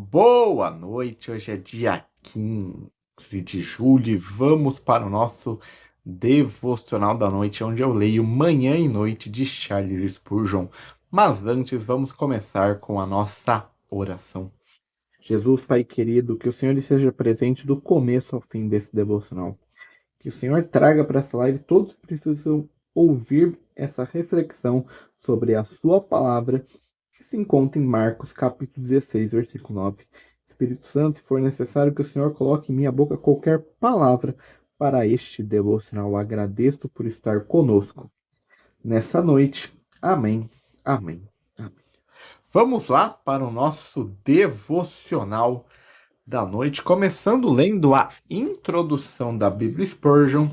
Boa noite, hoje é dia 15 de julho e vamos para o nosso devocional da noite, onde eu leio Manhã e Noite de Charles Spurgeon. Mas antes, vamos começar com a nossa oração. Jesus, Pai querido, que o Senhor esteja presente do começo ao fim desse devocional. Que o Senhor traga para essa live, todos precisam ouvir essa reflexão sobre a sua palavra que se encontra em Marcos capítulo 16, versículo 9. Espírito Santo, se for necessário que o Senhor coloque em minha boca qualquer palavra para este devocional. Agradeço por estar conosco nessa noite. Amém, amém, amém. Vamos lá para o nosso devocional da noite, começando lendo a introdução da Bíblia Spurgeon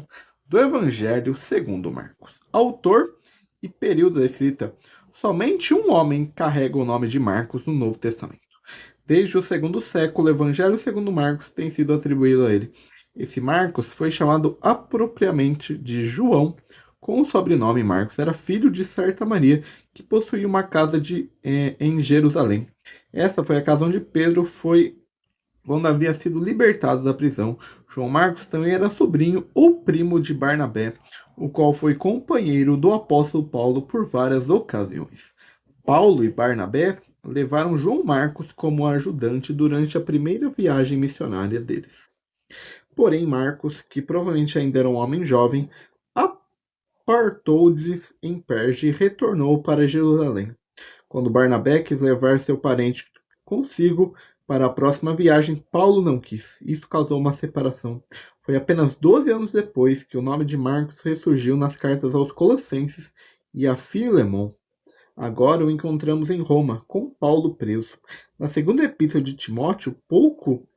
do Evangelho segundo Marcos. Autor e período da escrita. Somente um homem carrega o nome de Marcos no Novo Testamento. Desde o segundo século, o Evangelho segundo Marcos tem sido atribuído a ele. Esse Marcos foi chamado apropriadamente de João, com o sobrenome Marcos. Era filho de certa Maria, que possuía uma casa em Jerusalém. Essa foi a casa onde Pedro foi quando havia sido libertado da prisão. João Marcos também era sobrinho ou primo de Barnabé, o qual foi companheiro do apóstolo Paulo por várias ocasiões. Paulo e Barnabé levaram João Marcos como ajudante durante a primeira viagem missionária deles. Porém, Marcos, que provavelmente ainda era um homem jovem, apartou-lhes em Perge e retornou para Jerusalém. Quando Barnabé quis levar seu parente consigo para a próxima viagem, Paulo não quis. Isso causou uma separação. Foi apenas 12 anos depois que o nome de Marcos ressurgiu nas cartas aos Colossenses e a Filemon. Agora o encontramos em Roma, com Paulo preso. Na segunda epístola de Timóteo, pouco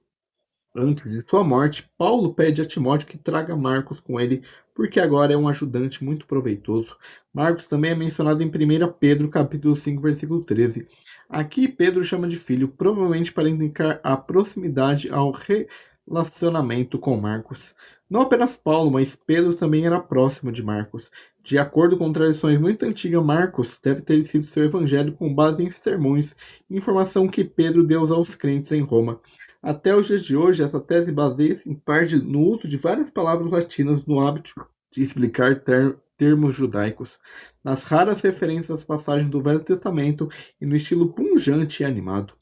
antes de sua morte, Paulo pede a Timóteo que traga Marcos com ele, porque agora é um ajudante muito proveitoso. Marcos também é mencionado em 1 Pedro, capítulo 5, versículo 13. Aqui Pedro chama de filho, provavelmente para indicar a proximidade ao relacionamento com Marcos. Não apenas Paulo, mas Pedro também era próximo de Marcos. De acordo com tradições muito antigas, Marcos deve ter sido seu evangelho com base em sermões, informação que Pedro deu aos crentes em Roma. Até os dias de hoje, essa tese baseia-se em parte no uso de várias palavras latinas no hábito de explicar termos judaicos, nas raras referências às passagens do Velho Testamento e no estilo pungente e animado.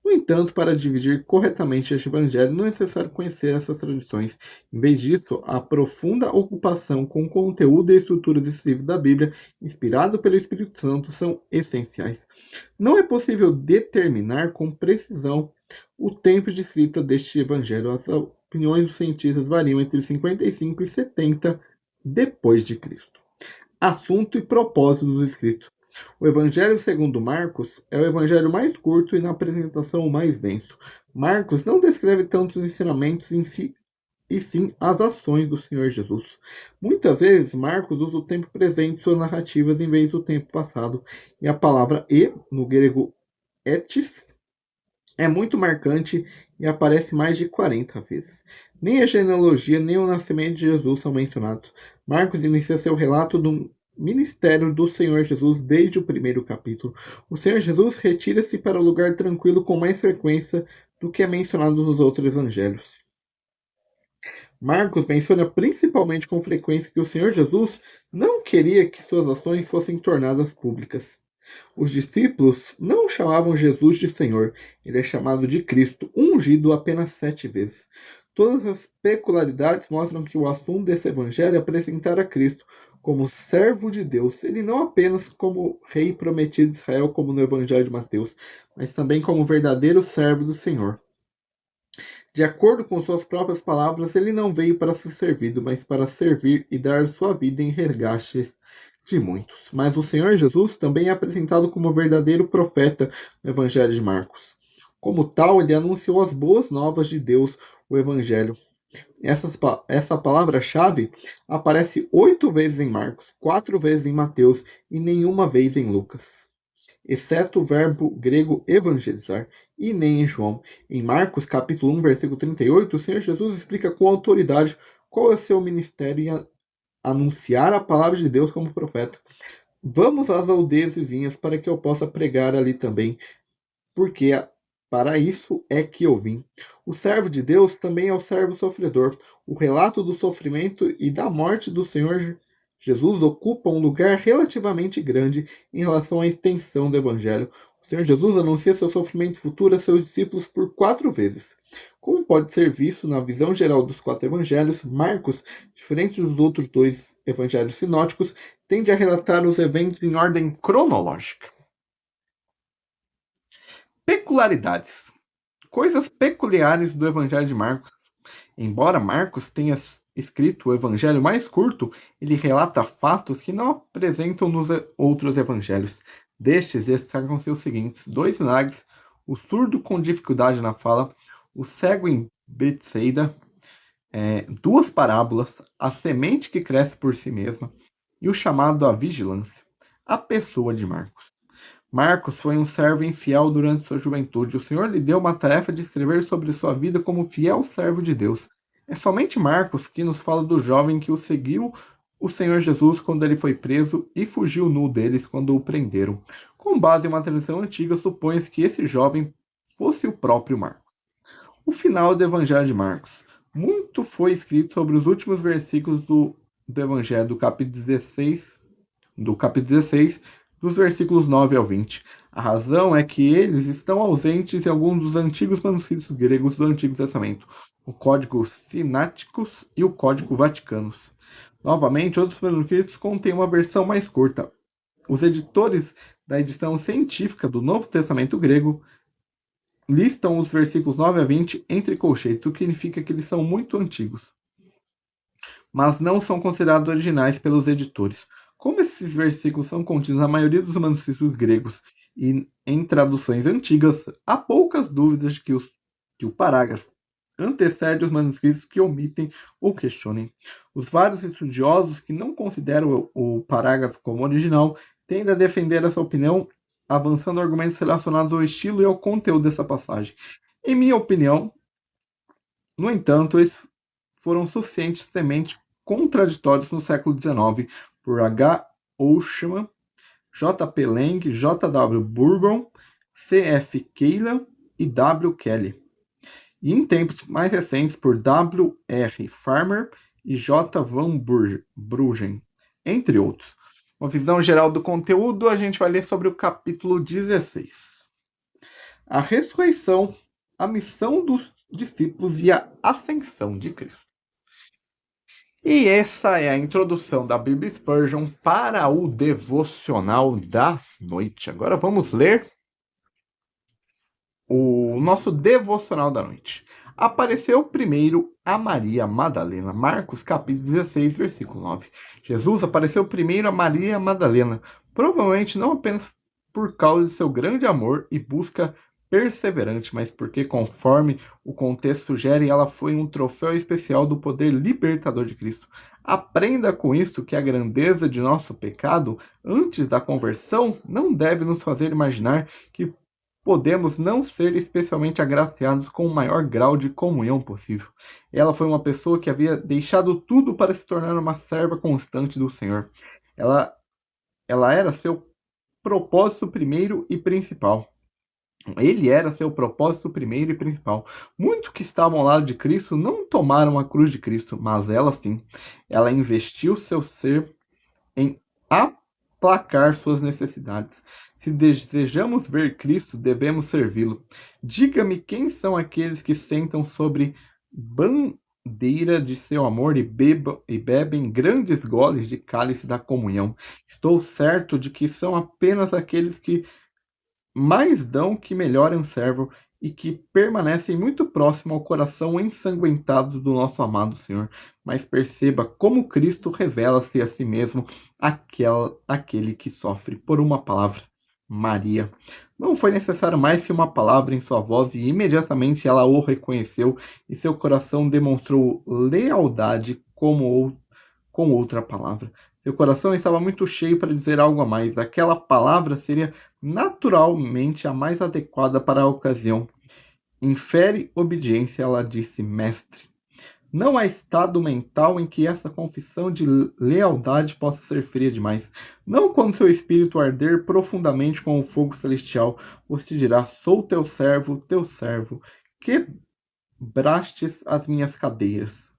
No entanto, para dividir corretamente este evangelho, não é necessário conhecer essas tradições. Em vez disso, a profunda ocupação com o conteúdo e a estrutura desse livro da Bíblia, inspirado pelo Espírito Santo, são essenciais. Não é possível determinar com precisão o tempo de escrita deste evangelho. As opiniões dos cientistas variam entre 55 e 70 depois de Cristo. Assunto e propósito dos escritos. O Evangelho segundo Marcos é o evangelho mais curto e na apresentação o mais denso. Marcos não descreve tantos ensinamentos em si, e sim as ações do Senhor Jesus. Muitas vezes, Marcos usa o tempo presente em suas narrativas em vez do tempo passado, e a palavra "e", no grego etis, é muito marcante e aparece mais de 40 vezes. Nem a genealogia nem o nascimento de Jesus são mencionados. Marcos inicia seu relato do ministério do Senhor Jesus desde o primeiro capítulo. O Senhor Jesus retira-se para o lugar tranquilo com mais frequência do que é mencionado nos outros evangelhos. Marcos menciona principalmente com frequência que o Senhor Jesus não queria que suas ações fossem tornadas públicas. Os discípulos não chamavam Jesus de Senhor, ele é chamado de Cristo, ungido apenas 7 vezes. Todas as peculiaridades mostram que o assunto desse evangelho é apresentar a Cristo como servo de Deus, ele não apenas como rei prometido de Israel, como no evangelho de Mateus, mas também como verdadeiro servo do Senhor. De acordo com suas próprias palavras, ele não veio para ser servido, mas para servir e dar sua vida em resgate de muitos. Mas o Senhor Jesus também é apresentado como verdadeiro profeta no Evangelho de Marcos. Como tal, ele anunciou as boas novas de Deus, o Evangelho. Essa palavra-chave aparece 8 vezes em Marcos, 4 vezes em Mateus e nenhuma vez em Lucas, exceto o verbo grego evangelizar, e nem em João. Em Marcos, capítulo 1, versículo 38, o Senhor Jesus explica com autoridade qual é o seu ministério em anunciar a palavra de Deus como profeta. Vamos às aldeias vizinhas para que eu possa pregar ali também, porque Para isso é que eu vim. O servo de Deus também é o servo sofredor. O relato do sofrimento e da morte do Senhor Jesus ocupa um lugar relativamente grande em relação à extensão do Evangelho. O Senhor Jesus anuncia seu sofrimento futuro a seus discípulos por 4 vezes. Como pode ser visto na visão geral dos 4 evangelhos, Marcos, diferente dos outros 2 evangelhos sinóticos, tende a relatar os eventos em ordem cronológica. Peculiaridades. Coisas peculiares do Evangelho de Marcos. Embora Marcos tenha escrito o evangelho mais curto, ele relata fatos que não apresentam nos outros evangelhos. Destes, destacam-se os seguintes: 2 milagres, o surdo com dificuldade na fala, o cego em Betsaida, 2 parábolas, a semente que cresce por si mesma e o chamado à vigilância. A pessoa de Marcos. Marcos foi um servo infiel durante sua juventude. O Senhor lhe deu uma tarefa de escrever sobre sua vida como fiel servo de Deus. É somente Marcos que nos fala do jovem que o seguiu o Senhor Jesus quando ele foi preso e fugiu nu deles quando o prenderam. Com base em uma tradição antiga, supõe-se que esse jovem fosse o próprio Marcos. O final do Evangelho de Marcos. Muito foi escrito sobre os últimos versículos do Evangelho do capítulo 16, dos versículos 9 ao 20. A razão é que eles estão ausentes em alguns dos antigos manuscritos gregos do Antigo Testamento, o Código Sináticos e o Código Vaticanos. Novamente, outros manuscritos contêm uma versão mais curta. Os editores da edição científica do Novo Testamento grego listam os versículos 9 a 20 entre colchetes, o que significa que eles são muito antigos, mas não são considerados originais pelos editores. Como esses versículos são contidos na maioria dos manuscritos gregos e em traduções antigas, há poucas dúvidas de que o parágrafo antecede os manuscritos que omitem ou questionem. Os vários estudiosos que não consideram o parágrafo como original tendem a defender essa opinião, avançando argumentos relacionados ao estilo e ao conteúdo dessa passagem. Em minha opinião, no entanto, eles foram suficientemente contraditórios no século XIX por H. Oshman, J. P. Lang, J. W. Burgon, C. F. Keylan e W. Kelly. E em tempos mais recentes por W. R. Farmer e J. Van Bruggen, entre outros. Uma visão geral do conteúdo, a gente vai ler sobre o capítulo 16. A ressurreição, a missão dos discípulos e a ascensão de Cristo. E essa é a introdução da Bíblia Spurgeon para o devocional da noite. Agora vamos ler o nosso devocional da noite. Apareceu primeiro a Maria Madalena. Marcos capítulo 16, versículo 9. Jesus apareceu primeiro a Maria Madalena, provavelmente não apenas por causa de seu grande amor e busca perseverante, mas porque, conforme o contexto sugere, ela foi um troféu especial do poder libertador de Cristo. Aprenda com isto que a grandeza de nosso pecado, antes da conversão, não deve nos fazer imaginar que podemos não ser especialmente agraciados com o maior grau de comunhão possível. Ela foi uma pessoa que havia deixado tudo para se tornar uma serva constante do Senhor. Ela era seu propósito primeiro e principal. Ele era seu propósito primeiro e principal. Muitos que estavam ao lado de Cristo não tomaram a cruz de Cristo, mas ela sim. Ela investiu seu ser em aplacar suas necessidades. Se desejamos ver Cristo, devemos servi-lo. Diga-me quem são aqueles que sentam sobre bandeira de seu amor e bebem grandes goles de cálice da comunhão. Estou certo de que são apenas aqueles que mais dão que melhorem servo e que permanecem muito próximo ao coração ensanguentado do nosso amado Senhor. Mas perceba como Cristo revela-se a si mesmo aquele que sofre por uma palavra. Maria. Não foi necessário mais que uma palavra em sua voz e imediatamente ela o reconheceu e seu coração demonstrou lealdade com outra palavra. Seu coração estava muito cheio para dizer algo a mais. Aquela palavra seria naturalmente a mais adequada para a ocasião. Infere obediência, ela disse, mestre. Não há estado mental em que essa confissão de lealdade possa ser fria demais. Não quando seu espírito arder profundamente com o fogo celestial, você dirá: sou teu servo, quebrastes as minhas cadeiras.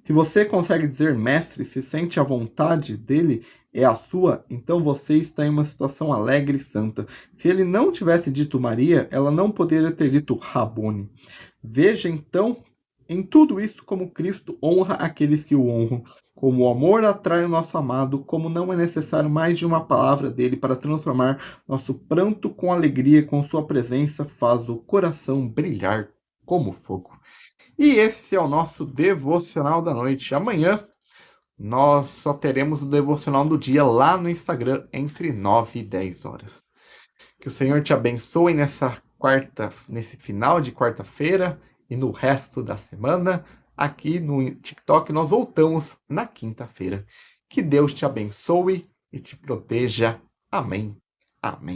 Se você consegue dizer mestre, se sente a vontade dele é a sua, então você está em uma situação alegre e santa. Se ele não tivesse dito Maria, ela não poderia ter dito Rabone. Veja então em tudo isso como Cristo honra aqueles que o honram, como o amor atrai o nosso amado, como não é necessário mais de uma palavra dele para transformar nosso pranto com alegria, com sua presença faz o coração brilhar como fogo. E esse é o nosso devocional da noite. Amanhã nós só teremos o devocional do dia lá no Instagram entre 9 e 10 horas. Que o Senhor te abençoe nesse final de quarta-feira e no resto da semana. Aqui no TikTok nós voltamos na quinta-feira. Que Deus te abençoe e te proteja. Amém. Amém.